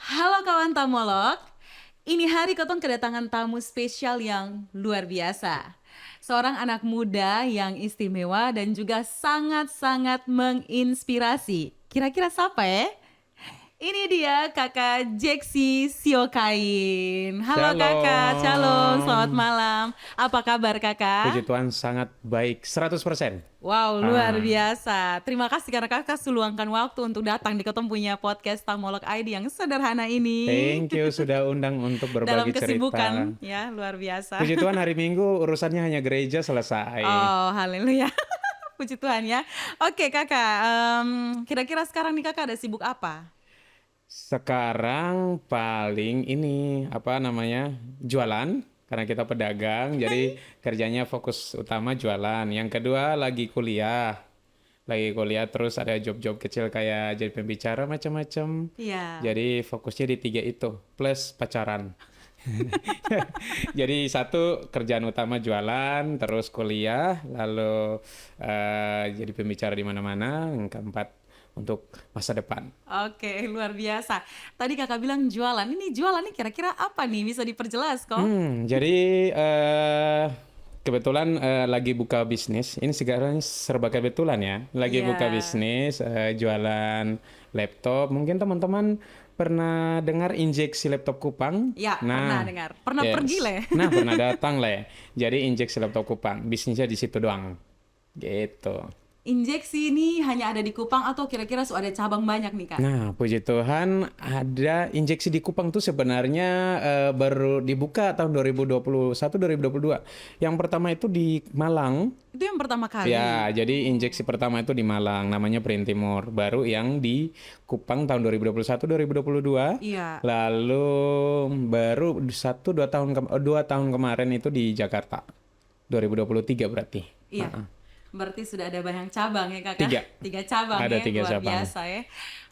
Halo kawan Tamolog, ini hari Kotong kedatangan tamu spesial yang luar biasa. Seorang anak muda yang istimewa dan juga sangat-sangat menginspirasi. Kira-kira siapa ya? Ini dia kakak Jeksi Siokain. Halo kakak, shalom, selamat Shalom. malam. Apa kabar Puji kakak? Tuhan sangat baik 100%. Wow, luar Ah, biasa. Terima kasih karena kakak seluangkan waktu untuk datang di Kotong punya podcast Tamolog ID yang sederhana ini. thank you sudah undang untuk Dalam berbagi cerita. kesibukan, ya luar biasa. Puji Tuhan hari Minggu urusannya hanya gereja selesai. Oh, haleluya. Puji Tuhan ya. Oke kakak, kira-kira sekarang nih kakak ada sibuk apa? Sekarang paling ini apa namanya jualan karena kita pedagang jadi kerjanya fokus utama jualan. Yang kedua lagi kuliah terus ada job-job kecil kayak jadi pembicara macam-macam. Iya. Jadi fokusnya di tiga itu plus pacaran. Jadi satu kerjaan utama jualan, terus kuliah, lalu jadi pembicara di mana-mana. Yang keempat untuk masa depan. Oke, luar biasa. Tadi kakak bilang jualan. Ini jualan nih kira-kira apa nih? Bisa diperjelas kok? Jadi kebetulan lagi buka bisnis. Ini sekarang serba kebetulan ya. Lagi Iya. buka bisnis, jualan laptop. Mungkin teman-teman pernah dengar injeksi laptop Kupang? Ya, pernah Nah, dengar. Pernah pergi yes. leh. Nah, pernah datang lah. Jadi injeksi laptop Kupang. Bisnisnya di situ doang. Gitu. Injeksi ini hanya ada di Kupang atau kira-kira sudah ada cabang banyak nih kak? Nah, puji Tuhan ada injeksi di Kupang tuh sebenarnya baru dibuka tahun 2021-2022. Yang pertama itu di Malang. Itu yang pertama Ya, kali. jadi injeksi pertama itu di Malang, namanya Print Timur. Baru yang di Kupang tahun 2021-2022. Iya. Lalu baru 2 tahun kemarin itu di Jakarta. 2023 berarti. Iya. Berarti sudah ada banyak cabang ya kakak? Tiga. Tiga cabang Ada ya, tiga luar cabang. biasa ya.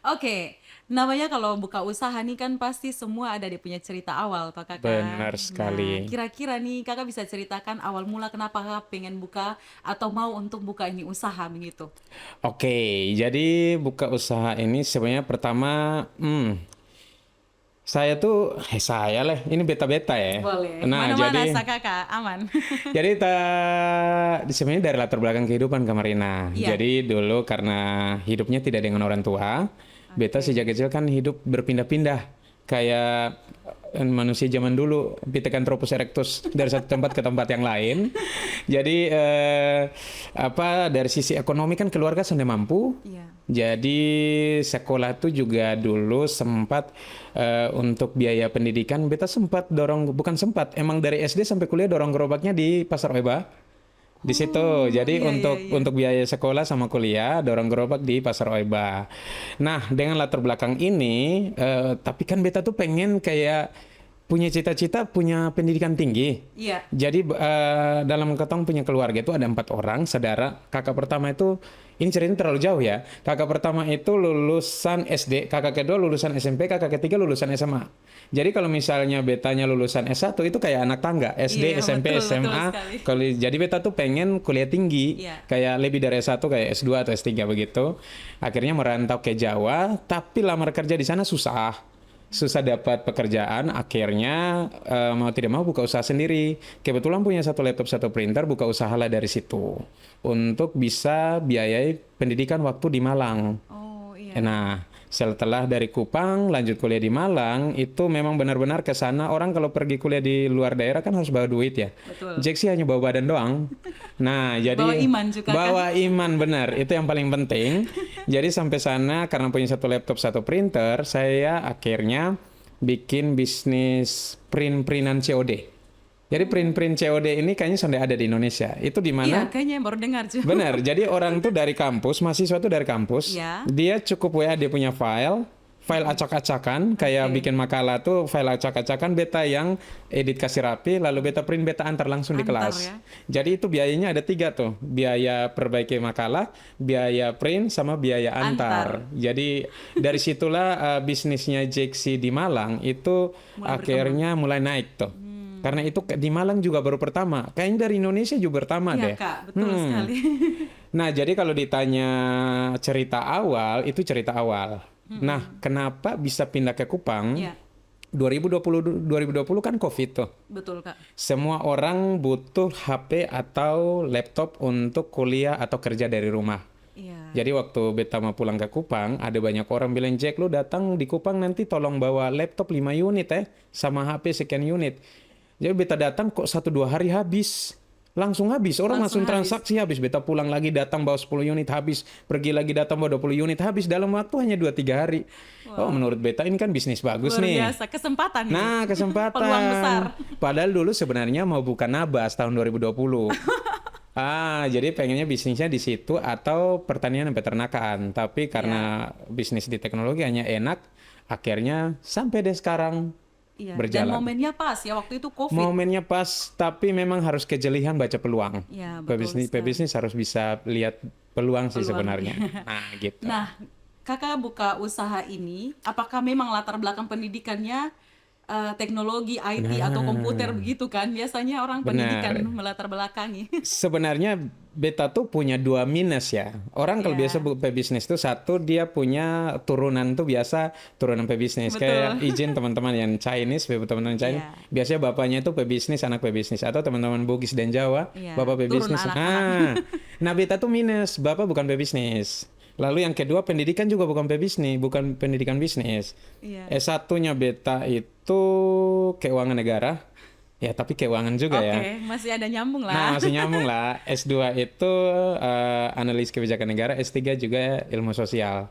Oke, namanya kalau buka usaha nih kan pasti semua ada dia punya cerita awal toh kakak. Benar Nah, sekali. kira-kira nih kakak bisa ceritakan awal mula kenapa kakak pengen buka atau mau untuk buka ini usaha begitu? Oke, jadi buka usaha ini sebenarnya pertama, saya lah, ini beta-beta ya. Boleh, Nah, mana-mana jadi sa kakak, aman. jadi sebenarnya dari latar belakang kehidupan Kamarina. Iya, Jadi dulu karena hidupnya tidak dengan orang tua, beta oke. sejak kecil kan hidup berpindah-pindah. Kayak manusia zaman dulu, Pithecanthropus erectus dari satu tempat ke tempat yang lain. Jadi apa dari sisi ekonomi kan keluarga sudah mampu. Iya. Jadi sekolah tuh juga dulu sempat untuk biaya pendidikan beta sempat dorong bukan sempat emang dari SD sampai kuliah dorong gerobaknya di Pasar Oeba di situ. Oh, Jadi iya, iya, untuk iya. biaya sekolah sama kuliah dorong gerobak di Pasar Oeba. Nah, dengan latar belakang ini tapi kan beta tuh pengen kayak punya cita-cita punya pendidikan tinggi. Iya. Jadi dalam ketong punya keluarga itu ada 4 orang saudara. Kakak pertama itu ini ceritanya terlalu jauh ya. Kakak pertama itu lulusan SD, kakak kedua lulusan SMP, kakak ketiga lulusan SMA. Jadi kalau misalnya betanya lulusan S1 itu kayak anak tangga, SD, Iya, SMP, betul, betul SMA. sekali. Kalau jadi beta tuh pengen kuliah tinggi, Iya. kayak lebih dari S1 kayak S2 atau S3 begitu. Akhirnya merantau ke Jawa, tapi lamar kerja di sana susah dapat pekerjaan, akhirnya mau tidak mau buka usaha sendiri. Kebetulan punya satu laptop, satu printer, buka usaha lah dari situ untuk bisa biayai pendidikan waktu di Malang. Oh, iya. Nah, setelah dari Kupang lanjut kuliah di Malang, itu memang benar-benar ke sana. Orang kalau pergi kuliah di luar daerah kan harus bawa duit ya. Betul. Jack sih hanya bawa badan doang. Nah, Bawa jadi iman juga kan? bawa iman benar, itu yang paling penting. Jadi sampai sana karena punya satu laptop, satu printer, saya akhirnya bikin bisnis print-printan COD. Jadi print-print COD ini kayaknya sudah ada di Indonesia. Itu di Iya, mana? kayaknya baru dengar juga. Benar, jadi orang tuh dari kampus, mahasiswa tuh dari kampus, Iya. dia cukup WA dia punya file acak-acakan, kayak Oke. bikin makalah tuh file acak-acakan, beta yang edit kasih rapi, lalu beta print, beta antar langsung di Antar kelas. ya. Jadi itu biayanya ada 3 tuh, biaya perbaiki makalah, biaya print, sama biaya antar. Antar. Jadi dari situlah bisnisnya Jeksi di Malang itu Mulai akhirnya mulai naik tuh. Karena itu di Malang juga baru pertama. Kayaknya dari Indonesia juga pertama Iya deh. kak, betul sekali. Nah, jadi kalau ditanya cerita awal, itu cerita awal. Nah, kenapa bisa pindah ke Kupang? Iya, 2020 kan COVID tuh. betul Kak. Semua orang butuh HP atau laptop untuk kuliah atau kerja dari rumah. Iya. Jadi waktu beta mau pulang ke Kupang, ada banyak orang bilang, Jack, lu datang di Kupang nanti tolong bawa laptop 5 unit sama HP sekian unit. Jadi beta datang kok 1-2 hari habis. Langsung habis, orang Langsung langsung habis. transaksi habis. Beta pulang lagi datang bawa 10 unit habis. Pergi lagi datang bawa 20 unit habis. Dalam waktu hanya 2-3 hari. Oh, menurut beta ini kan bisnis bagus Luar nih. biasa, kesempatan nih. Nah, kesempatan. Peluang besar. Padahal dulu sebenarnya mau buka Nabas tahun 2020. Jadi pengennya bisnisnya di situ atau pertanian dan peternakan. Tapi karena bisnis di teknologi hanya enak, akhirnya sampai deh sekarang Iya. berjalan. Dan momennya pas ya, waktu itu COVID. Momennya pas, tapi memang harus kejelihan baca peluang. Iya, betul sekali. Pebisnis harus bisa lihat peluang sih Peluang. sebenarnya. Nah, gitu. Nah, Kakak buka usaha ini, apakah memang latar belakang pendidikannya teknologi, IT atau komputer begitu kan? Biasanya orang pendidikan melatar belakangi. Sebenarnya beta tuh punya 2 minus ya. Orang kalau Iya. biasa pebisnis tuh satu dia punya turunan tuh biasa turunan pebisnis. Betul. Kayak izin teman-teman yang Chinese, teman-teman Chinese. Iya. Biasanya bapaknya itu pebisnis, anak pebisnis. Atau teman-teman Bugis dan Jawa, Iya, bapak turun pebisnis. anak-anak. Nah beta tuh minus, bapak bukan pebisnis. Lalu yang kedua pendidikan juga bukan pebisnis, bukan pendidikan bisnis. Iya. S1-nya beta itu keuangan negara. Ya, tapi keuangan juga Oke, ya. masih ada nyambung Nah, lah. masih nyambung lah. S2 itu analis kebijakan negara, S3 juga ilmu sosial.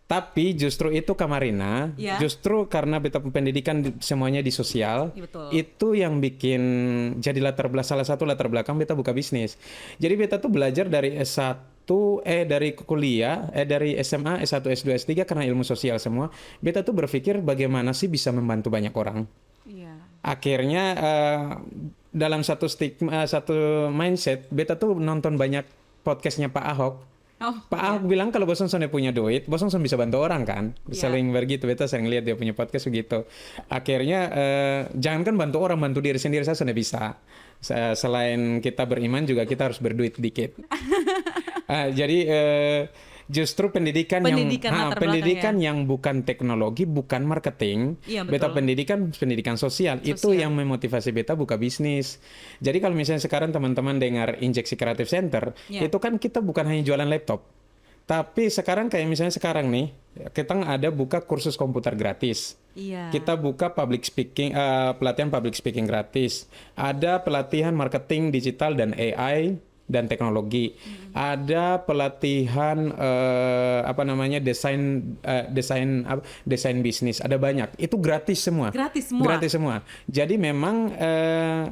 Tapi justru itu Kamarina, Ya. justru karena beta pendidikan semuanya di sosial, Iya, betul. itu yang bikin jadi salah satu latar belakang beta buka bisnis. Jadi beta tuh belajar dari dari kuliah, dari SMA, S1, S2, S3 karena ilmu sosial semua. Beta tuh berpikir bagaimana sih bisa membantu banyak orang. Iya. Akhirnya dalam satu mindset, beta tuh nonton banyak podcastnya Pak Ahok. Oh, Pak Ahok bilang kalau Bos Sonson punya duit, Bos Sonson bisa bantu orang kan. Iya. Sering begitu, beta sering lihat dia punya podcast begitu. Akhirnya jangankan bantu orang, bantu diri sendiri saya sudah bisa. Selain kita beriman juga kita harus berduit dikit. Jadi justru pendidikan Latar pendidikan yang bukan teknologi, bukan marketing, Iya, beta betul. pendidikan sosial, itu yang memotivasi beta buka bisnis. Jadi kalau misalnya sekarang teman-teman dengar Injeksi Kreatif Center, Iya. itu kan kita bukan hanya jualan laptop. Tapi sekarang kayak misalnya sekarang nih, kita ada buka kursus komputer gratis. Iya. Kita buka public speaking, pelatihan public speaking gratis. Ada pelatihan marketing digital dan AI dan teknologi. Ada pelatihan desain bisnis. Ada banyak. Itu gratis semua. Gratis semua. Gratis semua. Jadi memang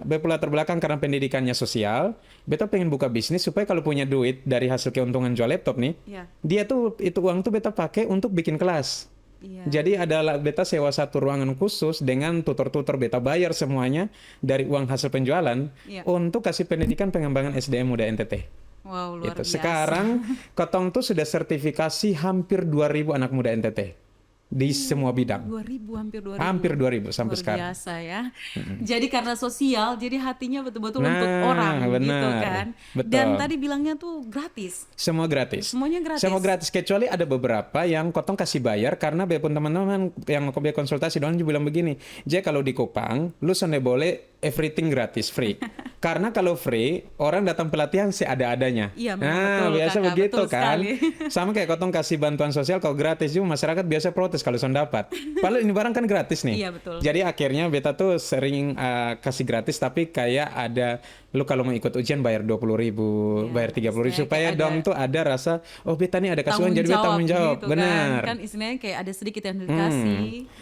beta latar belakang karena pendidikannya sosial, beta pengen buka bisnis supaya kalau punya duit dari hasil keuntungan jual laptop nih, Iya. dia tuh itu uang tuh beta pakai untuk bikin kelas. Iya. Jadi adalah beta sewa satu ruangan khusus dengan tutor-tutor, beta bayar semuanya dari uang hasil penjualan Iya. untuk kasih pendidikan pengembangan SDM muda NTT. Wow, luar Gitu. biasa. Sekarang Kotong tuh sudah sertifikasi hampir 2.000 anak muda NTT di semua bidang. 2000, hampir 2000. Hampir 2.000 sampai Luar sekarang. biasa ya. Jadi karena sosial, jadi hatinya betul-betul Nah, untuk orang gitu benar. kan. Betul. Dan tadi bilangnya tuh gratis. Semua gratis. Semuanya gratis. Semua gratis kecuali ada beberapa yang Kotong kasih bayar karena pun teman-teman yang aku konsultasi doang juga bilang begini, Jay kalau di Kupang lu sonde boleh everything gratis free. Karena kalau free orang datang pelatihan seadanya. Iya, memang Nah, betul, biasa Kakak, begitu betul kan. sekali. Sama kayak Kotong kasih bantuan sosial kalau gratis juga masyarakat biasa protes kalau son dapat. Padahal ini barang kan gratis nih. Iya, betul. Jadi akhirnya beta tuh sering kasih gratis tapi kayak ada lu kalau mau ikut ujian bayar 20.000, Iya, bayar 30.000 istilahnya supaya kayak dong ada tuh ada rasa oh beta nih ada kasuhan jadi beta tanggung jawab. gitu Benar. kan istilahnya kayak ada sedikit yang dikasih.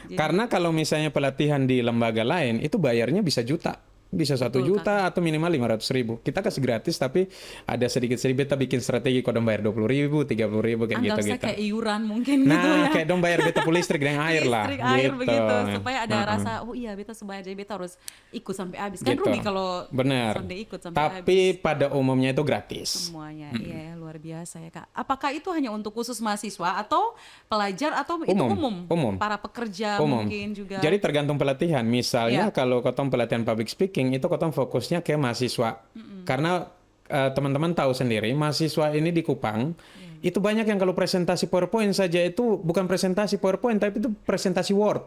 Jadi- Karena kalau misalnya pelatihan di lembaga lain itu bayarnya bisa juta. Bisa 1 Betul, juta atau minimal 500.000. Kita kasih gratis tapi ada sedikit-sedikit beta bikin strategi kok dong bayar 20.000, 30.000 kayak anggap saya gitu-gitu. kayak iuran mungkin gitu Nah, ya. kayak dong bayar beta pul listrik dan air lah. Listrik, air gitu. begitu supaya ada rasa oh iya beta sebayar jadi beta harus ikut sampai habis. Kan Gitu. rugi kalau Benar. sonde ikut sampai Tapi habis pada umumnya itu gratis. semuanya. Iya, luar biasa ya, Kak. Apakah itu hanya untuk khusus mahasiswa atau pelajar atau itu umum? Umum. Para pekerja Umum. mungkin juga. Jadi tergantung pelatihan. Misalnya Iya. kalau Kotong pelatihan public speaking itu Kotong fokusnya ke mahasiswa. Karena teman-teman tahu sendiri mahasiswa ini di Kupang Itu banyak yang kalau presentasi PowerPoint saja itu bukan presentasi PowerPoint, tapi itu presentasi Word.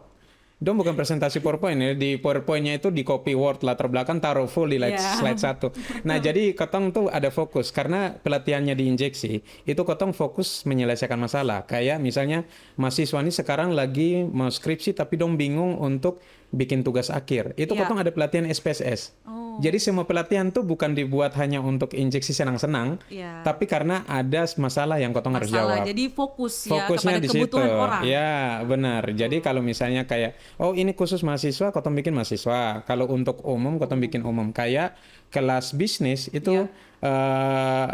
Dong bukan presentasi PowerPoint ya, di PowerPoint-nya itu di copy Word, latar belakang taruh full di Iya. slide satu. Nah, jadi kotong tuh ada fokus, karena pelatihannya di injeksi, itu kotong fokus menyelesaikan masalah. Kayak misalnya mahasiswa ini sekarang lagi mau skripsi, tapi dong bingung untuk bikin tugas akhir. Itu Iya. kotong ada pelatihan SPSS. Oh, Jadi semua pelatihan tuh bukan dibuat hanya untuk injeksi senang-senang, iya. tapi karena ada masalah yang kotong harus Masalah. jawab. Jadi fokus ya Fokusnya kepada di situ. kebutuhan orang. Ya, benar. Jadi kalau misalnya kayak, oh ini khusus mahasiswa, kotong bikin mahasiswa. Kalau untuk umum, kotong bikin umum. Kayak kelas bisnis itu,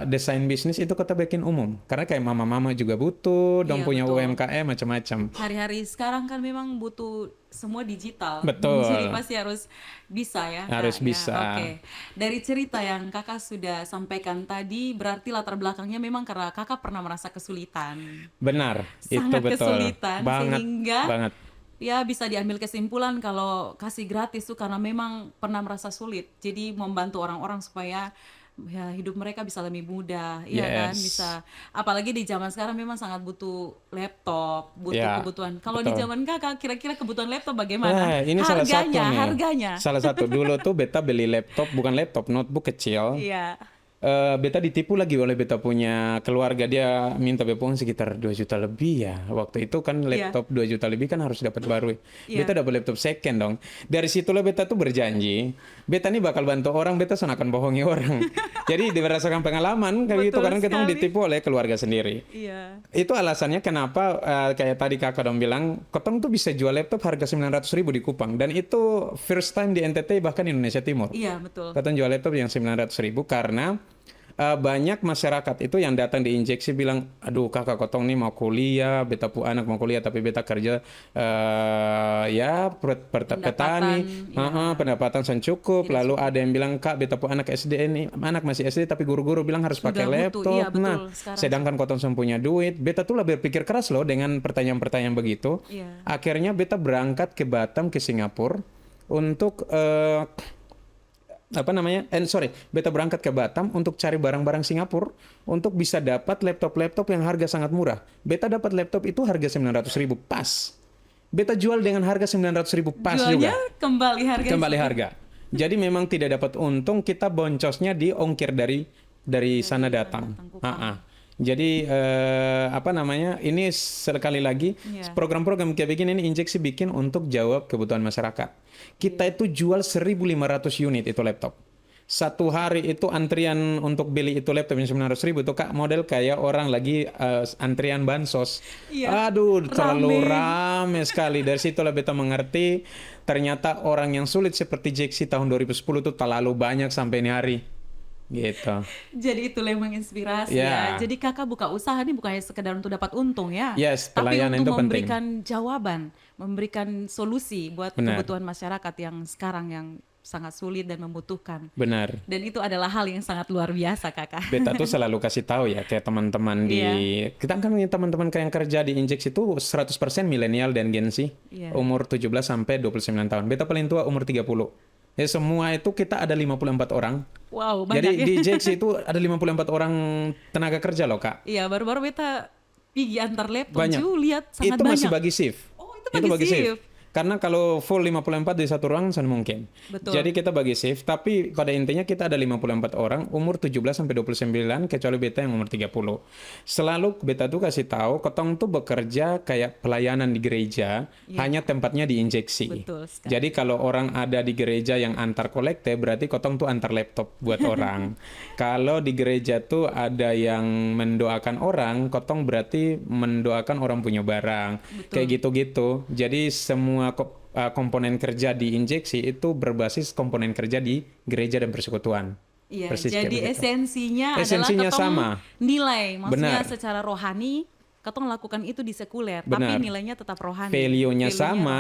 desain bisnis itu kotong bikin umum. Karena kayak mama-mama juga butuh, dong Iya, punya betul. UMKM macam-macam. Hari-hari sekarang kan memang butuh semua digital. Betul. Jadi pasti harus bisa ya, Kak, Harus ya. bisa. Oke. Dari cerita yang Kakak sudah sampaikan tadi, berarti latar belakangnya memang karena Kakak pernah merasa kesulitan. Benar, itu Sangat betul. kesulitan Banget, sehingga banget. ya bisa diambil kesimpulan kalau kasih gratis tuh karena memang pernah merasa sulit. Jadi membantu orang-orang supaya ya hidup mereka bisa lebih mudah, iya kan? Yes. Bisa. Apalagi di zaman sekarang memang sangat butuh laptop, butuh Ya, kebutuhan. Kalau di betul. zaman Kakak kira-kira kebutuhan laptop bagaimana? Nah, ini salah satu nih. Harganya. Salah satu dulu tuh beta beli laptop, bukan laptop, notebook kecil. Iya. Beta ditipu lagi oleh beta punya keluarga, dia minta beta uang sekitar 2 juta lebih ya. Waktu itu kan Iya. laptop 2 juta lebih kan harus dapat baru. Iya. Beta dapat laptop second dong. Dari situlah beta tuh berjanji, beta nih bakal bantu orang, beta sana akan bohongi orang. Jadi berdasarkan pengalaman kayak gitu, Betul karena kita sekali. ditipu oleh keluarga sendiri. Iya. Itu alasannya kenapa kayak tadi kakak dong bilang, kotong tuh bisa jual laptop harga 900.000 di Kupang. Dan itu first time di NTT bahkan Indonesia Timur. Iya, betul. Kotong jual laptop yang 900.000 karena banyak masyarakat itu yang datang di injeksi bilang, aduh kakak kotong nih mau kuliah, beta pu anak mau kuliah tapi beta kerja ya petani, pendapatan san cukup. Lalu ada yang bilang kak beta pu anak SD ini, anak masih SD tapi guru-guru bilang harus Sudah pakai butuh, laptop. iya, betul, Nah, sekarang. sedangkan kotong san punya duit, beta tuh lah berpikir keras loh dengan pertanyaan-pertanyaan begitu. Iya. Akhirnya beta berangkat ke Batam ke Singapura untuk beta berangkat ke Batam untuk cari barang-barang Singapura untuk bisa dapat laptop-laptop yang harga sangat murah. Beta dapat laptop itu harga 900.000 pas. Beta jual dengan harga 900.000 pas Jualnya juga. kembali harga. Kembali harga. Jadi memang tidak dapat untung, kita boncosnya di ongkir dari sana datang. Kupang. Jadi ini sekali lagi Iya. program-program kayak begini ini injeksi bikin untuk jawab kebutuhan masyarakat. Kita itu jual 1.500 unit itu laptop. Satu hari itu antrian untuk beli itu laptop yang 900.000 itu kak model kayak orang lagi antrian bansos. Iya, Aduh, terlalu rame sekali. Dari situlah beta mengerti ternyata orang yang sulit seperti Jeksi tahun 2010 itu terlalu banyak sampai ini hari. Gitu. Jadi itulah yang menginspirasi Ya. ya. Jadi kakak buka usaha ini bukan hanya sekedar untuk dapat untung ya. Yes, tapi pelayanan untuk itu penting. memberikan jawaban, memberikan solusi buat Benar. kebutuhan masyarakat yang sekarang yang sangat sulit dan membutuhkan. Benar. Dan itu adalah hal yang sangat luar biasa kakak. Beta tuh selalu kasih tahu ya kayak teman-teman kita kan punya teman-teman yang kerja di Injex itu 100% milenial dan Gen Z, Iya. umur 17 sampai 29 tahun. Beta paling tua umur 30. Ya semua itu kita ada 54 orang. Wow, banyak Jadi ya. di Injex itu ada 54 orang tenaga kerja loh, Kak. Iya, baru-baru beta pergi antar laptop Banyak. Ju, lihat sangat Itu banyak. masih bagi shift. Oh, itu bagi shift. Karena kalau full 54 di satu ruangan sana mungkin. Betul. Jadi kita bagi shift, tapi pada intinya kita ada 54 orang umur 17 sampai 29 kecuali beta yang umur 30. Selalu beta tuh kasih tahu, kotong tuh bekerja kayak pelayanan di gereja, hanya tempatnya di injeksi. Betul sekali. Jadi kalau orang ada di gereja yang antar kolekte, berarti kotong tuh antar laptop buat orang. Kalau di gereja tuh ada yang mendoakan orang, kotong berarti mendoakan orang punya barang. Betul. Kayak gitu-gitu. Jadi semua komponen kerja di injeksi itu berbasis komponen kerja di gereja dan persekutuan. Iya, Persis kayak jadi begitu. esensinya Esensinya adalah ketong sama. nilai, maksudnya Benar. secara rohani ketong lakukan itu di sekuler, Benar. tapi nilainya tetap rohani. Value-nya Value-nya sama,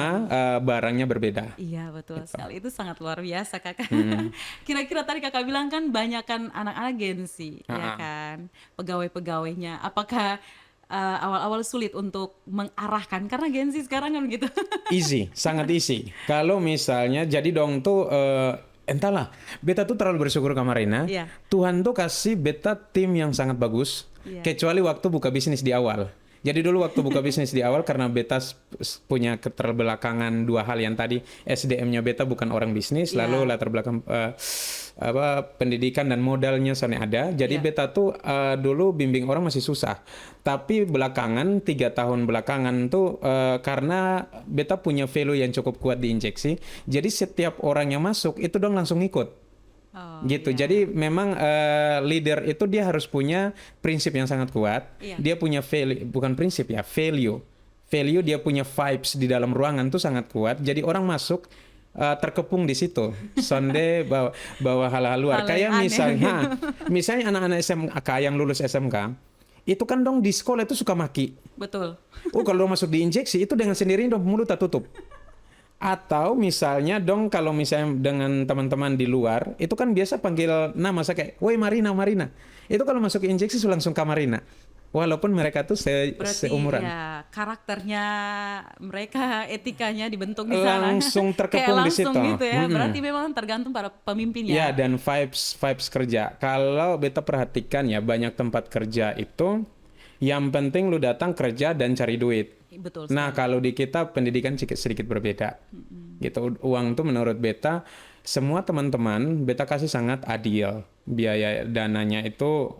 barangnya berbeda. Iya betul sekali, itu sangat luar biasa kakak. Hmm. Kira-kira tadi kakak bilang kan banyakan anak-anak Gen-Z, ya kan, pegawai-pegawainya. Apakah awal-awal sulit untuk mengarahkan karena Gen-Z sekarang kan gitu? Easy, sangat easy. Kalau misalnya jadi dong tuh entahlah, beta tuh terlalu bersyukur Kak Marina. Iya. Tuhan tuh kasih beta tim yang sangat bagus, Iya. kecuali waktu buka bisnis di awal. Jadi dulu waktu buka bisnis di awal karena beta punya keterbelakangan dua hal yang tadi, SDM-nya beta bukan orang bisnis, Iya. lalu latar belakang pendidikan dan modalnya soalnya ada. Jadi Iya. beta tuh dulu bimbing orang masih susah. Tapi belakangan 3 tahun belakangan tuh karena beta punya value yang cukup kuat di injeksi, jadi setiap orang yang masuk itu dong langsung ikut. Oh, Gitu. iya. Jadi memang leader itu dia harus punya prinsip yang sangat kuat. Iya. Dia punya value, bukan prinsip ya, value. Value, dia punya vibes di dalam ruangan tuh sangat kuat. Jadi orang masuk terkepung di situ. Sonde bawa hal-hal luar. Hal Kayak yang aneh misalnya, gitu. misalnya anak-anak SMK yang lulus SMK, itu kan dong di sekolah itu suka maki. Betul. Oh, kalau dong masuk di injeksi itu dengan sendirinya dong mulut tak tutup. Atau misalnya dong kalau misalnya dengan teman-teman di luar, itu kan biasa panggil nama saya kayak, woi Marina, Marina. Itu kalau masuk ke injeksi langsung Kak Marina. Walaupun mereka tuh Berarti seumuran. ya karakternya mereka, etikanya dibentuk di sana. Langsung Kayak terkepung di langsung situ. gitu ya. Mm-mm. Berarti memang tergantung pada pemimpinnya. Ya, dan vibes kerja. Kalau beta perhatikan ya, banyak tempat kerja itu yang penting lu datang kerja dan cari duit. Betul. Nah, kalau di kita pendidikan sedikit berbeda. Gitu. Uang tuh menurut beta, semua teman-teman beta kasih sangat adil. Biaya dananya itu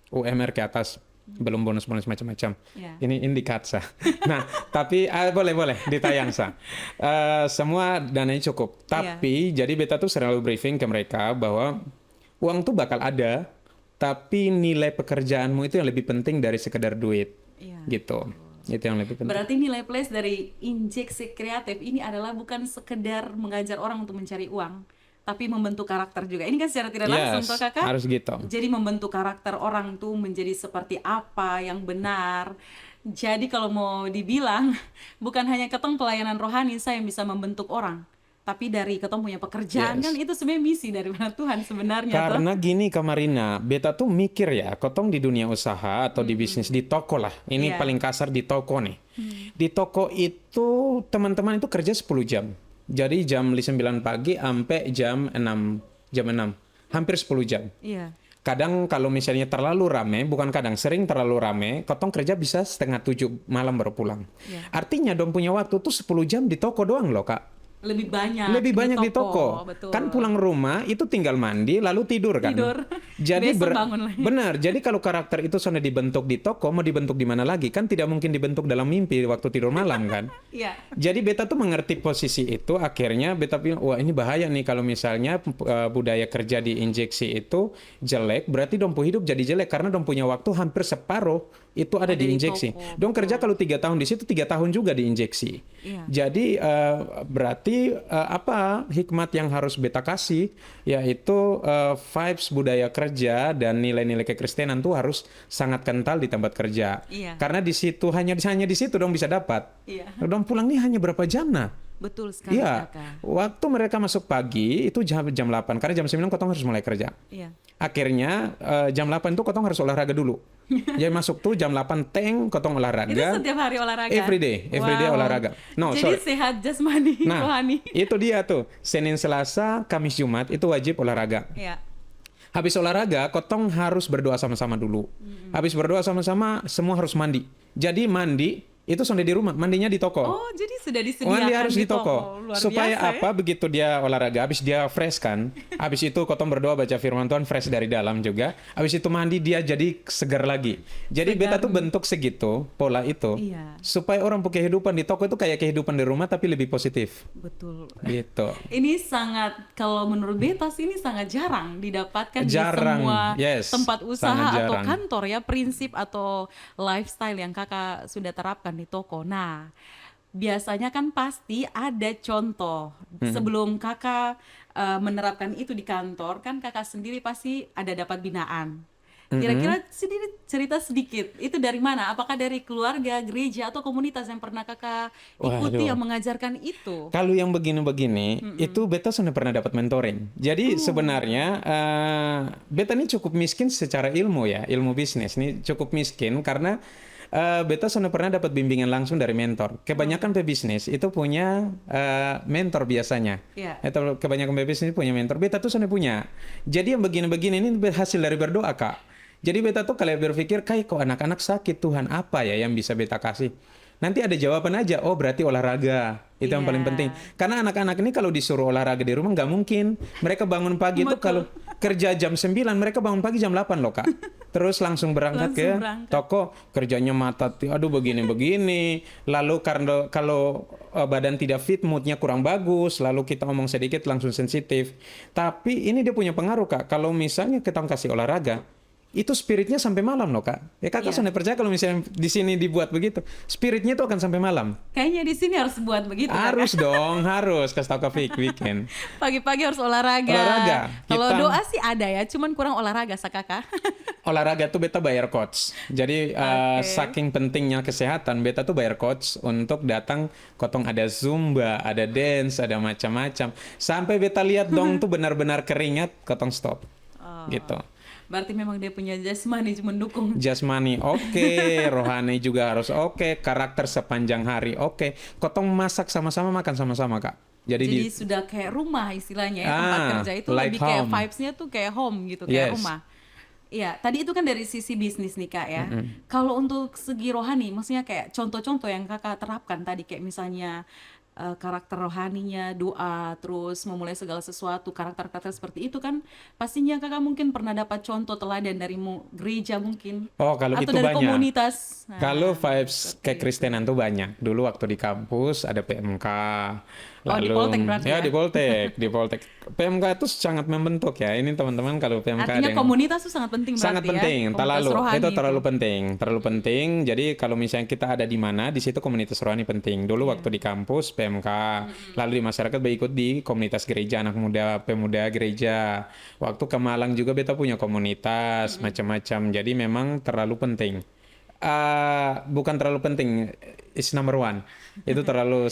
UMR ke atas, belum bonus-bonus macam-macam. Ya. Ini indikat sah. Nah, tapi boleh ditayang sah. Semua dananya cukup. Tapi jadi beta tuh selalu briefing ke mereka bahwa uang tuh bakal ada, tapi nilai pekerjaanmu itu yang lebih penting dari sekedar duit. Iya. Gitu. Itu yang lebih penting. Berarti nilai plus dari injeksi kreatif ini adalah bukan sekedar mengajar orang untuk mencari uang, tapi membentuk karakter juga. Ini kan secara tidak langsung, toh Kakak? Harus gitu. Jadi membentuk karakter orang tuh menjadi seperti apa yang benar. Jadi kalau mau dibilang, bukan hanya ketong pelayanan rohani saya yang bisa membentuk orang, tapi dari ketong punya pekerjaan kan itu sebenarnya misi dari mana Tuhan sebenarnya. Karena gini Kak Marina, beta tuh mikir ya, kotong di dunia usaha atau di bisnis, di toko lah. Ini Iya. paling kasar di toko nih. Di toko itu teman-teman itu kerja 10 jam. Jadi jam 9 pagi sampai jam 6. Hampir 10 jam. Iya. Kadang kalau misalnya terlalu rame, bukan kadang, sering terlalu rame, kotong kerja bisa setengah 7 malam baru pulang. Iya. Artinya dong punya waktu tuh 10 jam di toko doang loh Kak. Lebih banyak Di toko. betul. Kan pulang rumah itu tinggal mandi lalu tidur kan. Tidur. Jadi Besok bangun lagi. benar. Jadi kalau karakter itu sudah dibentuk di toko, mau dibentuk di mana lagi? Kan tidak mungkin dibentuk dalam mimpi waktu tidur malam kan. Iya. Jadi beta tuh mengerti posisi itu, akhirnya beta bilang, wah ini bahaya nih kalau misalnya budaya kerja di injeksi itu jelek, berarti dompu hidup jadi jelek karena dom punya waktu hampir separuh itu ada di injeksi. toko, Dong kerja kalau 3 tahun di situ, 3 tahun juga di injeksi. Iya. Jadi berarti apa hikmat yang harus beta kasih, yaitu vibes budaya kerja dan nilai-nilai kekristenan tuh harus sangat kental di tempat kerja. Iya. Karena di situ hanya di situ dong bisa dapat. Iya. Dong pulang nih hanya berapa jam nah? Betul sekali Iya. Kakak. Waktu mereka masuk pagi itu jam 8 karena jam 9 kotong harus mulai kerja. Iya. Akhirnya jam 8 itu kotong harus olahraga dulu. Jadi masuk tuh jam 8 kotong olahraga. Itu setiap hari olahraga. Every day Wow. olahraga. No, Jadi sorry. sehat jasmani, Nah, rohani. itu dia tuh. Senin, Selasa, Kamis, Jumat itu wajib olahraga. Iya. Habis olahraga, kotong harus berdoa sama-sama dulu. Habis berdoa sama-sama, semua harus mandi. Jadi mandi itu sudah di rumah, mandinya di toko. Oh, jadi sudah disediakan Mandi harus di toko. Luar Supaya biasa, apa? Begitu dia olahraga, habis dia fresh kan. Habis itu kotong berdoa baca firman Tuhan fresh dari dalam juga. Habis itu mandi dia jadi segar lagi. Jadi beta tuh bentuk segitu, pola itu. Iya. Supaya orang kehidupan di toko itu kayak kehidupan di rumah tapi lebih positif. Betul. Gitu. Ini sangat, kalau menurut Betas ini sangat jarang didapatkan Jarang, di semua yes, tempat usaha sangat atau jarang. kantor ya, prinsip atau lifestyle yang kakak sudah terapkan di toko. Nah, biasanya kan pasti ada contoh sebelum kakak menerapkan itu di kantor, kan kakak sendiri pasti ada dapat binaan. Kira-kira sendiri cerita sedikit, itu dari mana? Apakah dari keluarga, gereja, atau komunitas yang pernah kakak ikuti Waduh. yang mengajarkan itu? Kalau yang begini-begini, itu beta sudah pernah dapat mentoring. Jadi sebenarnya beta ini cukup miskin secara ilmu ya, ilmu bisnis ini cukup miskin karena Beta sudah pernah dapat bimbingan langsung dari mentor. Kebanyakan pebisnis itu punya mentor biasanya. Iya. Atau kebanyakan pebisnis punya mentor. Beta tuh sudah punya. Jadi yang begini-begini ini hasil dari berdoa, Kak. Jadi beta tuh kalau berpikir, kayak kok anak-anak sakit, Tuhan apa ya yang bisa beta kasih? Nanti ada jawaban aja, oh berarti olahraga. Itu yang paling Iya. penting. Karena anak-anak ini kalau disuruh olahraga di rumah nggak mungkin. Mereka bangun pagi itu Betul. kalau kerja jam 9, mereka bangun pagi jam 8 loh, Kak. Terus langsung berangkat Langsung ke berangkat. toko, kerjanya mata, aduh begini-begini. Lalu karena kalau badan tidak fit, moodnya kurang bagus, lalu kita ngomong sedikit langsung sensitif. Tapi ini dia punya pengaruh, Kak. Kalau misalnya kita kasih olahraga, itu spiritnya sampai malam loh, Kak. Ya Kakak Iya. sudah percaya kalau misalnya di sini dibuat begitu, spiritnya itu akan sampai malam. Kayaknya di sini harus buat begitu. Kak. Harus dong, harus. Kasih tau ke weekend. Pagi-pagi harus olahraga. Olahraga. Kalau Kita- doa sih ada ya, cuman kurang olahraga Kakak. Olahraga tuh beta bayar coach. Jadi Oke. saking pentingnya kesehatan, beta tuh bayar coach untuk datang kotong ada zumba, ada dance, ada macam-macam. Sampai beta lihat dong tuh benar-benar keringat, kotong stop. Oh. Gitu. Berarti memang dia punya jasmani mendukung. Jasmani oke, rohani juga harus oke, karakter sepanjang hari oke. Kotong masak sama-sama, makan sama-sama, Kak. Jadi, Jadi sudah kayak rumah istilahnya ya, tempat kerja itu like lebih kayak home. vibes-nya tuh kayak home gitu, kayak Yes. rumah. Iya, tadi itu kan dari sisi bisnis nih Kak ya. Kalau untuk segi rohani, maksudnya kayak contoh-contoh yang Kakak terapkan tadi kayak misalnya karakter rohaninya, doa, terus memulai segala sesuatu, karakter-karakter seperti itu kan pastinya Kakak mungkin pernah dapat contoh teladan dari gereja mungkin. oh kalau Atau itu dari banyak. komunitas. Nah, Kalau vibes seperti kekristenan tuh banyak. Dulu waktu di kampus ada PMK. Oh, di Poltek berarti ya? Di Poltek, di Poltek. PMK itu sangat membentuk ya. Ini teman-teman kalau PMK artinya ada yang komunitas itu sangat penting berarti sangat penting, ya. Komunitas terlalu rohani itu terlalu penting. Jadi kalau misalnya kita ada di mana, di situ komunitas rohani penting. Dulu waktu di kampus PMK, lalu di masyarakat ikut di komunitas gereja anak muda, pemuda gereja. Waktu ke Malang juga beta punya komunitas macam-macam. Jadi memang terlalu penting. Bukan terlalu penting, is number one. Itu terlalu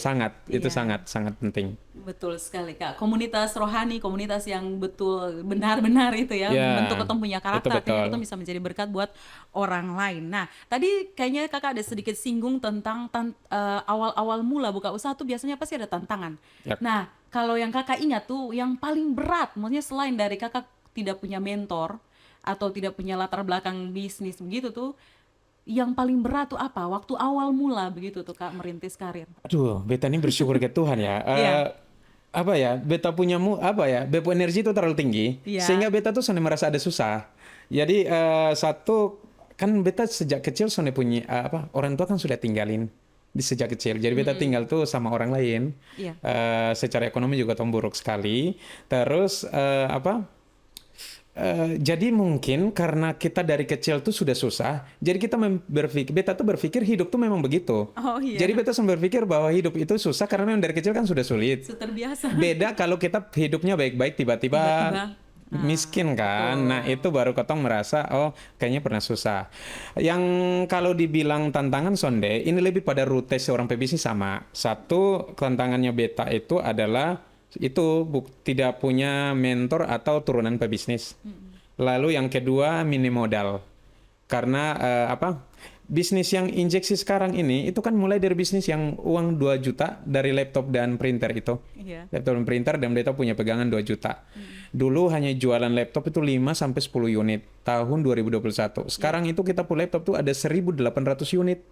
itu Iya. sangat penting. Betul sekali Kak. Komunitas rohani, komunitas yang betul benar-benar itu ya, Ya, membentuk ketong punya karakter, itu artinya betul. ketong bisa menjadi berkat buat orang lain. Nah, tadi kayaknya Kakak ada sedikit singgung tentang awal-awal mula buka usaha tuh biasanya pasti ada tantangan. Yap. Nah, kalau yang Kakak ingat tuh yang paling berat, maksudnya selain dari Kakak tidak punya mentor atau tidak punya latar belakang bisnis begitu tuh, yang paling berat tuh apa? Waktu awal mula begitu tuh Kak merintis karir. Aduh, beta ini bersyukur ke Tuhan ya. Iya. Apa ya? Beta punya beta energi itu terlalu tinggi Iya. sehingga beta tuh sudah merasa ada susah. Jadi satu kan beta sejak kecil sudah punya orang tua kan sudah tinggalin di sejak kecil. Jadi beta tinggal tuh sama orang lain. Iya. Secara ekonomi juga buruk sekali. Terus jadi mungkin karena kita dari kecil tuh sudah susah, jadi kita beta tuh berpikir hidup tuh memang begitu. Oh iya. Jadi beta sempat berpikir bahwa hidup itu susah karena memang dari kecil kan sudah sulit. Sudah terbiasa. Beda kalau kita hidupnya baik-baik tiba-tiba miskin kan. betul. Nah, itu baru ketong merasa oh kayaknya pernah susah. Yang kalau dibilang tantangan sonde, ini lebih pada rute seorang pebisnis sama. Satu tantangannya beta itu adalah itu tidak punya mentor atau turunan pebisnis. Lalu yang kedua minim modal. Karena bisnis yang injeksi sekarang ini itu kan mulai dari bisnis yang uang 2 juta dari laptop dan printer itu. Iya. Laptop dan printer dan beta punya pegangan 2 juta. Dulu hanya jualan laptop itu 5 sampai 10 unit tahun 2021. Sekarang itu kita punya laptop tuh ada 1.800 unit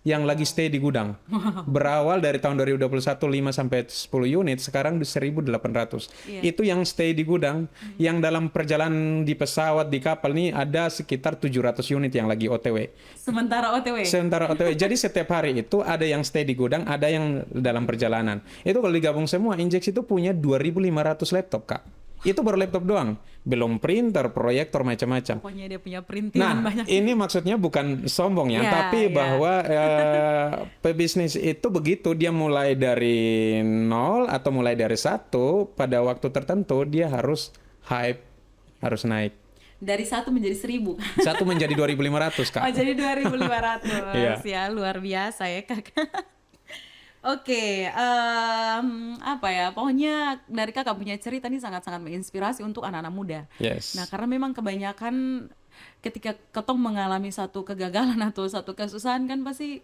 yang lagi stay di gudang. Berawal dari tahun 2021 5 sampai 10 unit, sekarang di 1.800. Iya. Itu yang stay di gudang. Yang dalam perjalanan di pesawat, di kapal nih ada sekitar 700 unit yang lagi OTW. Sementara OTW. Sementara OTW. Jadi setiap hari itu ada yang stay di gudang, ada yang dalam perjalanan. Itu kalau digabung semua, Injex itu punya 2.500 laptop, Kak. Itu baru laptop doang. Belum printer, proyektor, macam-macam. Pokoknya dia punya perintilan Nah, banyak. ini maksudnya bukan sombong ya, Ya, tapi ya. bahwa pebisnis itu begitu, dia mulai dari nol atau mulai dari satu, pada waktu tertentu dia harus hype, harus naik. Dari 1 menjadi 1.000. Satu menjadi 2.500, Kak. Oh, jadi 2.500. Iya. Ya, luar biasa ya, Kakak. Oke, apa ya? Pokoknya dari Kakak punya cerita ini sangat-sangat menginspirasi untuk anak-anak muda. Yes. Nah, karena memang kebanyakan ketika ketong mengalami satu kegagalan atau satu kesusahan kan pasti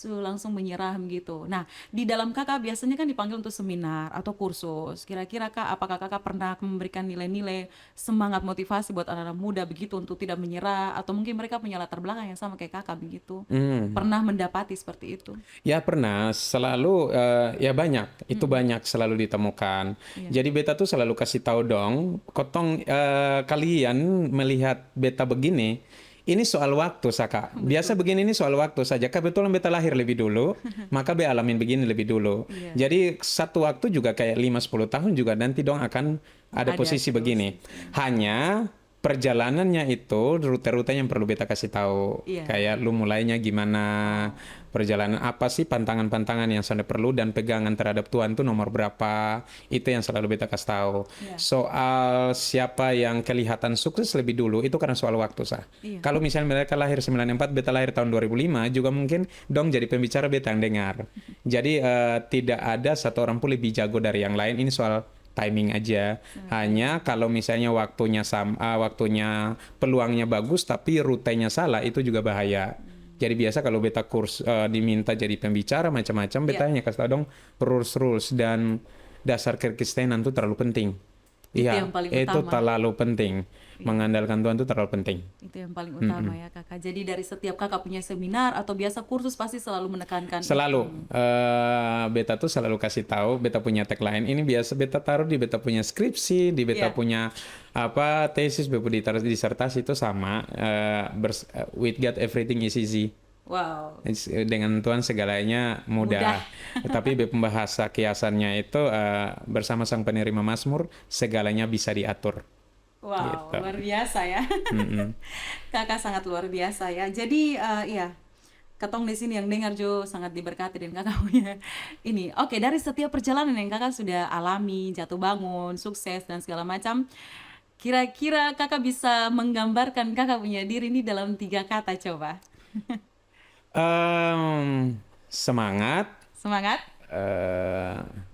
langsung menyerah gitu. Nah, di dalam kakak biasanya kan dipanggil untuk seminar atau kursus. Kira-kira kak, apakah kakak pernah memberikan nilai-nilai semangat motivasi buat anak-anak muda begitu untuk tidak menyerah, atau mungkin mereka punya latar belakang yang sama kayak kakak begitu? Hmm. Pernah mendapati seperti itu? Ya pernah, selalu ya banyak, itu banyak selalu ditemukan. Iya. Jadi beta tuh selalu kasih tahu dong, kotong kalian melihat beta begini, ini soal waktu Saka. Biasa begini ini soal waktu saja. Kebetulan beta lahir lebih dulu, maka be alamin begini lebih dulu. Iya. Jadi satu waktu juga kayak 5-10 tahun juga nanti dong akan ada posisi begini. Hanya perjalanannya itu rute-rute yang perlu beta kasih tahu. Iya. Kayak lu mulainya gimana, perjalanan apa sih pantangan-pantangan yang sudah perlu dan pegangan terhadap Tuhan tuh nomor berapa. Itu yang selalu beta kasih tahu. Iya. Soal siapa yang kelihatan sukses lebih dulu itu karena soal waktu sah. Iya. Kalau misalnya mereka lahir 94, beta lahir tahun 2005 juga mungkin dong jadi pembicara beta yang dengar. Jadi tidak ada satu orang pun lebih jago dari yang lain. Ini soal timing aja. Hanya kalau misalnya waktunya waktunya peluangnya bagus tapi rutenya salah itu juga bahaya. Jadi biasa kalau beta kurs diminta jadi pembicara macam-macam, beta hanya kasih tau dong rules dan dasar kekristenan itu terlalu penting. Itu Iya, yang paling itu utama. terlalu penting. Mengandalkan Tuhan itu terlalu penting. Itu yang paling utama ya kakak. Jadi dari setiap kakak punya seminar atau biasa kursus pasti selalu menekankan Selalu itu. beta tuh selalu kasih tahu beta punya tagline ini biasa beta taruh di beta punya skripsi, di beta Iya. punya apa tesis, beta di disertasi itu sama with God everything is easy. Wow. Dengan Tuhan segalanya mudah. Tapi pembahasa kiasannya itu bersama Sang Penerima Mazmur segalanya bisa diatur. Wow, Gitu. luar biasa ya. Kakak sangat luar biasa ya. Jadi iya, ketong di sini yang dengar Jo sangat diberkati dan kakak punya ini. Oke, dari setiap perjalanan yang kakak sudah alami, jatuh bangun, sukses dan segala macam, kira-kira kakak bisa menggambarkan kakak punya diri ini dalam 3 kata coba. Semangat, Semangat.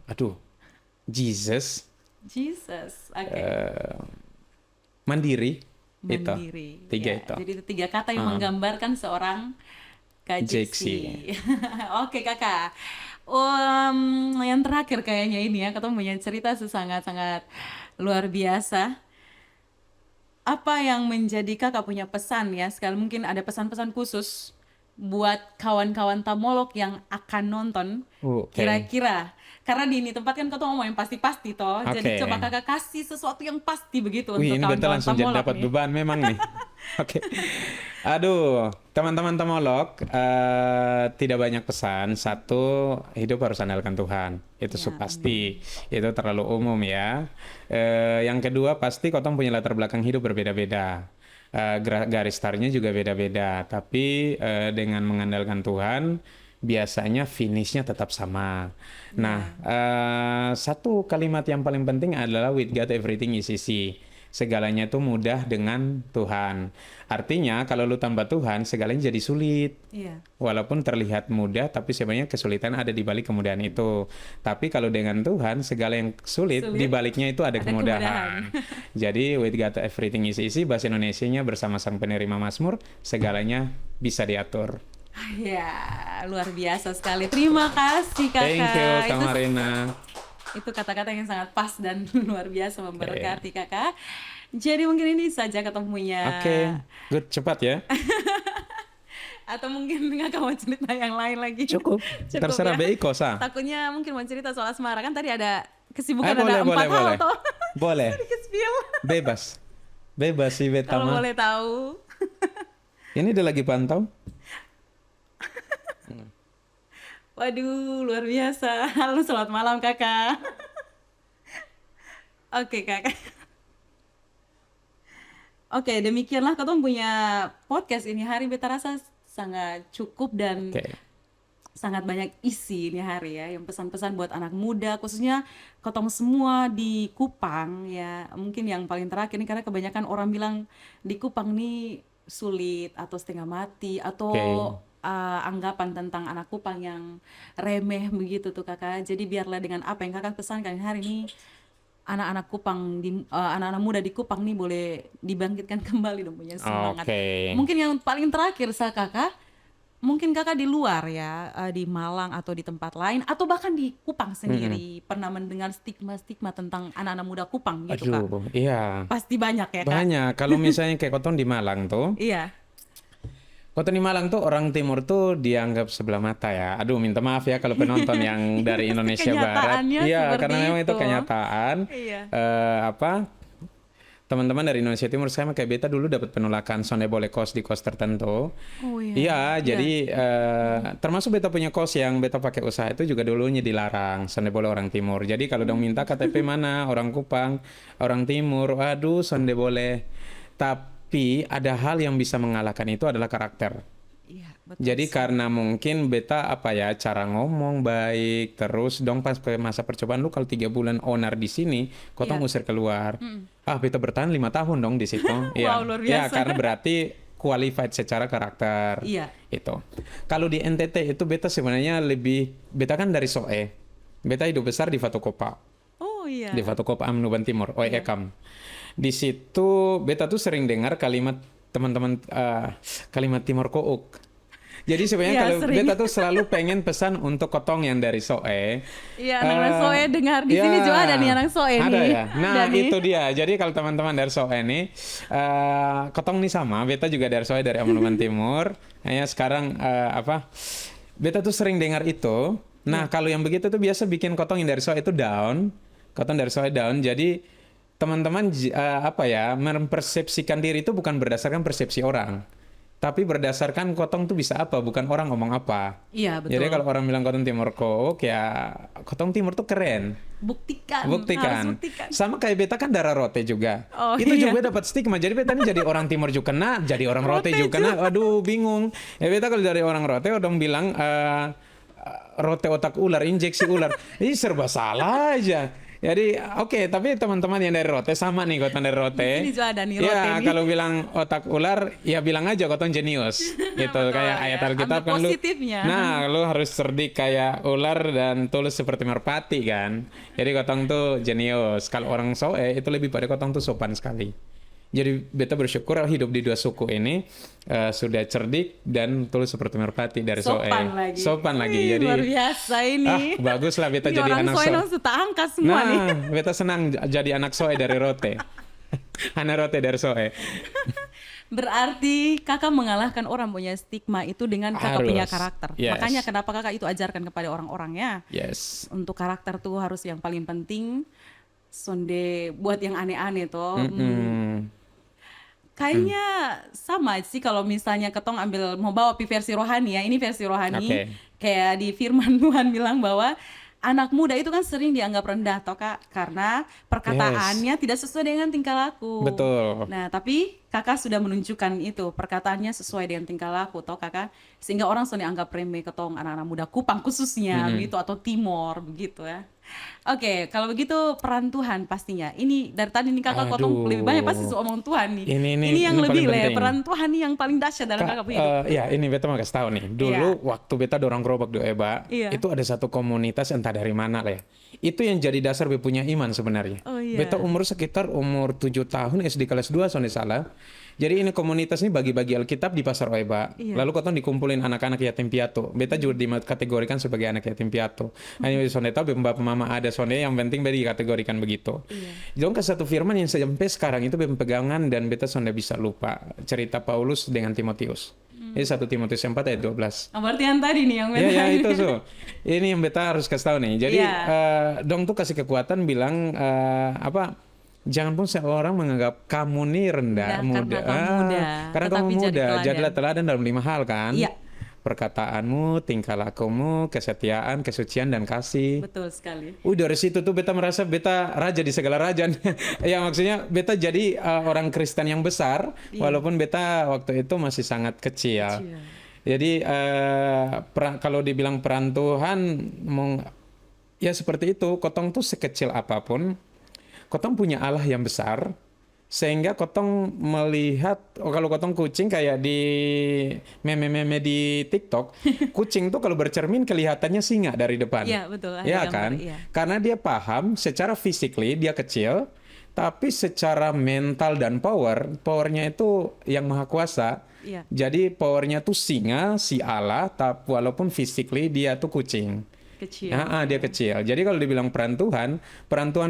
aduh, Jesus, Jesus. Oke. mandiri, itu Mandiri. 3 Ya, itu. jadi itu 3 kata yang menggambarkan seorang Kak Jeksi. Jeksi. Oke kakak. Yang terakhir kayaknya ini ya, ketemu punya cerita sangat-sangat luar biasa. Apa yang menjadi kakak punya pesan ya? Sekali mungkin ada pesan-pesan khusus buat kawan-kawan tamolog yang akan nonton. Oke. Kira-kira, karena di ini tempat kan ketemu ngomong yang pasti-pasti toh. Jadi Oke. coba kakak kasih sesuatu yang pasti begitu Wih, untuk ini betul kawan-kawan langsung jadi tamolog dapat nih. beban memang nih. Oke. Aduh, teman-teman tamolog, tidak banyak pesan. Satu, hidup harus andalkan Tuhan. Itu Ya, pasti. Itu terlalu umum ya. Yang kedua, pasti kotong punya latar belakang hidup berbeda-beda. Garis startnya juga beda-beda. Tapi dengan mengandalkan Tuhan, biasanya finishnya tetap sama. Nah, satu kalimat yang paling penting adalah with God everything is easy. Segalanya itu mudah dengan Tuhan. Artinya kalau lu tambah Tuhan, segalanya jadi sulit. Iya. Walaupun terlihat mudah, tapi sebenarnya kesulitan ada di balik kemudahan itu. Tapi kalau dengan Tuhan, segala yang sulit, di baliknya itu ada kemudahan. Jadi, with God everything is easy, bahasa Indonesianya bersama Sang Penerima Mazmur, segalanya bisa diatur. Ya, luar biasa sekali. Terima kasih kakak. Thank you, Kak Marina. Itu kata-kata yang sangat pas dan luar biasa memberkati kakak. Jadi mungkin ini saja ketemunya. Oke, good, cepat ya. Atau mungkin kakak mau cerita yang lain lagi. Cukup. Terserah ya. BI kosa. Takutnya mungkin mau cerita soal asmara. Kan tadi ada kesibukan boleh, ada 4 hal boleh. toh. Boleh. Sedikit spill. Bebas. Bebas sih beta Kalau mah. boleh tahu. Ini udah lagi pantau. Waduh, luar biasa. Halo, selamat malam kakak. Oke kakak. Oke, demikianlah ketemu punya podcast ini hari. Beta rasa sangat cukup dan Oke. sangat banyak isi ini hari ya. Yang pesan-pesan buat anak muda, khususnya ketemu semua di Kupang ya. Mungkin yang paling terakhir ini karena kebanyakan orang bilang di Kupang nih sulit atau setengah mati atau anggapan tentang anak Kupang yang remeh begitu tuh kakak. Jadi biarlah dengan apa yang kakak pesankan hari ini, anak-anak Kupang anak-anak muda di Kupang nih boleh dibangkitkan kembali dong punya semangat. Oke. Mungkin yang paling terakhir kakak, mungkin kakak di luar ya, di Malang atau di tempat lain atau bahkan di Kupang sendiri pernah mendengar stigma-stigma tentang anak-anak muda Kupang gitu kak? Aduh, iya. Pasti banyak ya kak? Banyak. Kalau misalnya kayak Kotong di Malang tuh, Iya. Kotong di Malang tuh orang timur tuh dianggap sebelah mata ya. Aduh, minta maaf ya kalau penonton yang dari Indonesia Barat. Kenyataannya Iya, seperti karena memang itu itu. kenyataan. Iya. Apa? Teman-teman dari Indonesia Timur sama kayak beta dulu dapat penolakan sonde boleh kos di kos tertentu. Oh iya. Iya, Iya. jadi termasuk beta punya kos yang beta pakai usaha itu juga dulunya dilarang sonde boleh orang timur. Jadi kalau dong minta KTP mana orang Kupang, orang timur, aduh sonde boleh. Tapi ada hal yang bisa mengalahkan itu adalah karakter. Iya, betul. Jadi karena mungkin beta apa ya cara ngomong baik terus dong pas ke masa percobaan lu kalau 3 bulan owner di sini, kau Iya. ngusir keluar. Beta bertahan 5 tahun dong di situ. Iya. Wow, luar Ya biasa. karena berarti qualified secara karakter. Iya. Itu. Kalau di NTT itu beta sebenarnya beta kan dari Soe. Beta hidup besar di Fatokopa. Oh iya. Di Fatokopa Amnuban Timur, Oekam. Di situ beta tuh sering dengar kalimat teman-teman kalimat Timur Kouk. Jadi sebenarnya Iya, kalau sering. beta tuh selalu pengen pesan untuk Kotong yang dari Soe. Iya, anak-anak Soe dengar di sini juga ada nih anak Soe ada nih. ya. Nah Ada nih. itu dia. Jadi kalau teman-teman dari Soe nih, Kotong nih sama. Beta juga dari Soe dari Amunuban Timur. Hanya sekarang beta tuh sering dengar itu. Nah kalau yang begitu tuh biasa bikin Kotong yang dari Soe itu down. Kotong dari Soe down. Jadi teman-teman mempersepsikan diri itu bukan berdasarkan persepsi orang. Tapi berdasarkan Kotong tuh bisa apa, bukan orang ngomong apa. Iya, betul. Jadi kalau orang bilang Kotong Timur Kouk, ya Kotong Timur tuh keren. Buktikan. Buktikan. Harus buktikan. Sama kayak beta kan darah rote juga. Oh, Itu iya. juga dapat stigma. Jadi beta ini jadi orang Timur juga kena, jadi orang rote Rote juga kena. Aduh, bingung. Ya beta kalau dari orang rote, orang bilang rote otak ular, injeksi ular. Ini serba salah aja. Jadi oke, tapi teman-teman yang dari rote sama nih Kotong dari rote. Di sini juga ada nih rote Ya, nih. kalau bilang otak ular, ya bilang aja Kotong jenius. Gitu kayak ayat ya. Alkitab Ambil kan lu. positifnya. Nah, lu harus cerdik kayak ular dan tulus seperti merpati kan. Jadi Kotong tuh jenius. Kalau orang Soe itu lebih pada Kotong tuh sopan sekali. Jadi beta bersyukur hidup di dua suku ini sudah cerdik dan tulus seperti merpati dari Soe. Sopan lagi. Sopan lagi. Wih, Jadi luar biasa ini. bagus lah beta Ini jadi orang anak Soe Soe. langsung tak angkat semua nih. Nah, beta senang jadi anak Soe dari rote. Anak rote dari Soe. Berarti kakak mengalahkan orang punya stigma itu dengan kakak Harus. punya karakter. Yes. Makanya kenapa kakak itu ajarkan kepada orang-orangnya. Yes. Untuk karakter tuh harus yang paling penting. Sonde buat yang aneh-aneh tuh. Kayaknya sama sih kalau misalnya Ketong ambil mau bawa versi rohani ya. Ini versi rohani. Oke. Kayak di firman Tuhan bilang bahwa anak muda itu kan sering dianggap rendah toh Kak, karena perkataannya tidak sesuai dengan tingkah laku. Betul. Nah, tapi kakak sudah menunjukkan itu, perkataannya sesuai dengan tingkah laku toh kakak, sehingga orang sudah dianggap remeh Ketong anak-anak muda Kupang khususnya begitu atau Timor begitu ya. Oke, kalau begitu peran Tuhan pastinya. Ini dari tadi nih kakak Kotong Aduh. lebih banyak pasti omong Tuhan nih. Ini yang paling lebih lah, penting. peran Tuhan nih yang paling dahsyat dalam kakak punya hidup. Ya ini beta mau kasih tahu nih. Dulu waktu beta dorong gerobak do Eba, Iya. itu ada satu komunitas entah dari mana lah ya. Itu yang jadi dasar beta punya iman sebenarnya. Oh, iya. Beta sekitar umur 7 tahun SD kelas 2 soalnya salah. Jadi ini komunitas ini bagi-bagi Alkitab di pasar Oeba. Iya. Lalu Kotong dikumpulin anak-anak yatim piatu. Beta juga dikategorikan sebagai anak yatim piatu. Hanya sonde tahu bapak mama ada sonde yang penting beta dikategorikan begitu. Iya. Jadi ke satu firman yang sampai sekarang itu pegangan dan beta sonde bisa lupa cerita Paulus dengan Timotius. Ini 1 Timotius 4 ayat 12. Oh, berarti yang tadi nih yang Iya, beda. ya itu tuh. Ini yang beta harus kasih tahu nih. Jadi Iya. dong tuh kasih kekuatan bilang jangan pun seorang menganggap kamu nih rendah, Karena muda. kamu muda, Karena kamu tetapi jadi muda, teladan. jadilah teladan dalam 5 hal kan. Iya. Perkataanmu, tingkah lakumu, kesetiaan, kesucian dan kasih. Betul sekali. Dari situ tuh beta merasa beta raja di segala raja. Ya maksudnya beta jadi orang Kristen yang besar, walaupun beta waktu itu masih sangat kecil. Jadi kalau dibilang peran Tuhan, ya seperti itu. Kotong tuh sekecil apapun, Kotong punya Allah yang besar, Sehingga kotong melihat, kalau kotong kucing kayak di meme-meme di TikTok, kucing tuh kalau bercermin kelihatannya singa dari depan. Iya, betul. Ada Ya gambar, kan? iya. Karena dia paham secara physically dia kecil, tapi secara mental dan powernya itu yang maha kuasa. Iya. Jadi powernya tuh singa, si Allah, tapi walaupun physically dia tuh kucing. Kecil. Dia kecil. Jadi kalau dibilang peran Tuhan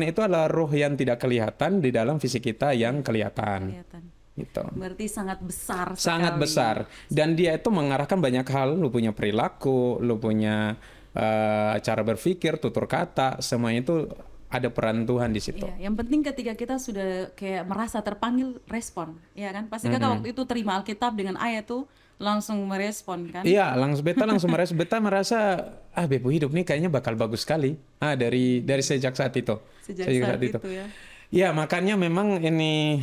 itu adalah roh yang tidak kelihatan di dalam fisik kita yang kelihatan. Kelihatan. Gitu. Berarti sangat besar Sangat sekali. besar. Dan dia itu mengarahkan banyak hal. Lu punya perilaku, lu punya cara berpikir, tutur kata, semuanya itu ada peran Tuhan di situ. Iya, yang penting ketika kita sudah kayak merasa terpanggil, respon, ya kan? Pasti kakak waktu itu terima Alkitab dengan ayat tuh langsung merespon kan? Iya, langsung beta merasa Bepu hidup nih kayaknya bakal bagus sekali. Dari sejak saat itu. Sejak saat itu ya. Ya, makanya memang ini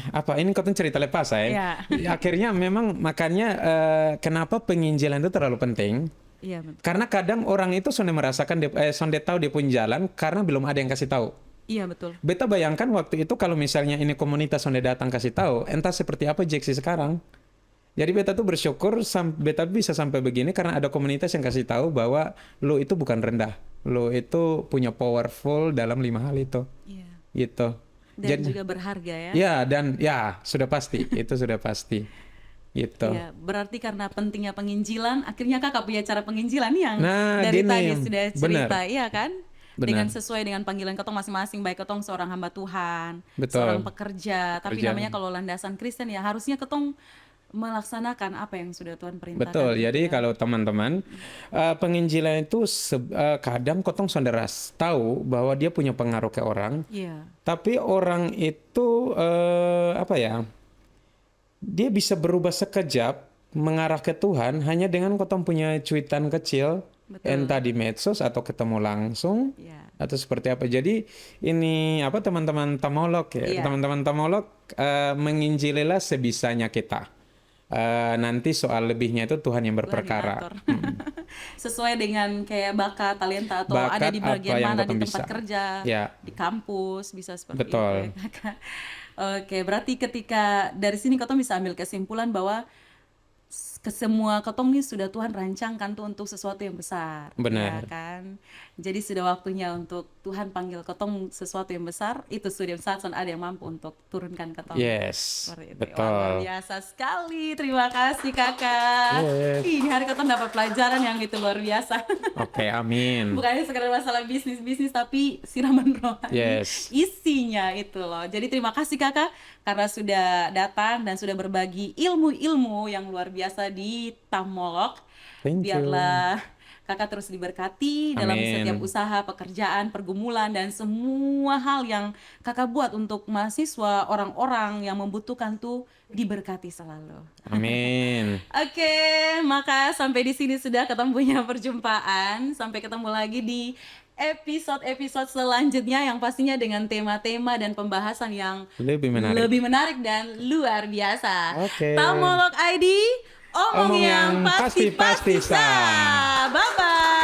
kau tuh cerita lepas ya. Iya. Akhirnya memang makanya kenapa penginjilan itu terlalu penting? Iya, betul. Karena kadang orang itu sonde merasakan sonde tahu dia pun jalan karena belum ada yang kasih tahu. Iya, betul. Beta bayangkan waktu itu kalau misalnya ini komunitas sonde datang kasih tahu, entah seperti apa Jeksi sekarang. Jadi beta tuh bersyukur beta bisa sampai begini karena ada komunitas yang kasih tahu bahwa lo itu bukan rendah. Lo itu punya powerful dalam 5 hal itu. Iya. Gitu. Dan juga berharga ya. Ya, dan ya sudah pasti. Itu sudah pasti. Gitu. Iya, berarti karena pentingnya penginjilan, akhirnya kakak punya cara penginjilan yang dari gini, tadi sudah cerita, benar. iya kan? Benar. Dengan sesuai dengan panggilan ketong masing-masing, baik ketong seorang hamba Tuhan, Betul. seorang pekerja, tapi namanya kalau landasan Kristen ya harusnya ketong melaksanakan apa yang sudah Tuhan perintahkan. Betul. gitu Jadi ya. kalau teman-teman penginjilan itu kadang kotong sonderas tahu bahwa dia punya pengaruh ke orang, Iya. tapi orang itu dia bisa berubah sekejap mengarah ke Tuhan hanya dengan kotong punya cuitan kecil, Betul. entah di medsos atau ketemu langsung. Iya. Atau seperti apa. Jadi ini teman-teman tamolog ya. Iya. Teman-teman tamolog menginjililah sebisanya kita. Nanti soal lebihnya itu Tuhan yang berperkara. Tuhan yang atur. Sesuai dengan kayak bakat, talenta atau Bakat ada di bagian apa yang mana di ketong tempat bisa. kerja, Ya. di kampus bisa seperti Betul. itu. Ya, Kakak. Oke, berarti ketika dari sini ketong bisa ambil kesimpulan bahwa ke semua ketong nih sudah Tuhan rancangkan tuh untuk sesuatu yang besar. Benar. Ya kan? Jadi sudah waktunya untuk Tuhan panggil ketong sesuatu yang besar, itu sudah saat ada yang mampu untuk turunkan ketong. Yes. Seperti itu. Betul. Wah, luar biasa sekali. Terima kasih kakak. Yes. Ini hari ketong dapat pelajaran yang gitu luar biasa. Oke, amin. Bukan hanya sekedar masalah bisnis tapi siraman rohani. Yes. Isinya itu loh. Jadi terima kasih kakak karena sudah datang dan sudah berbagi ilmu-ilmu yang luar biasa di Tamolog. Thank you. Biarlah kakak terus diberkati dalam Amin. setiap usaha, pekerjaan, pergumulan, dan semua hal yang kakak buat untuk mahasiswa, orang-orang yang membutuhkan tuh diberkati selalu. Amin. Oke, maka sampai di sini sudah ketemu punya perjumpaan. Sampai ketemu lagi di episode-episode selanjutnya yang pastinya dengan tema-tema dan pembahasan yang Lebih menarik. dan luar biasa. Oke. Tamolog ID, omong yang pasti-pasti sah. Bye-bye.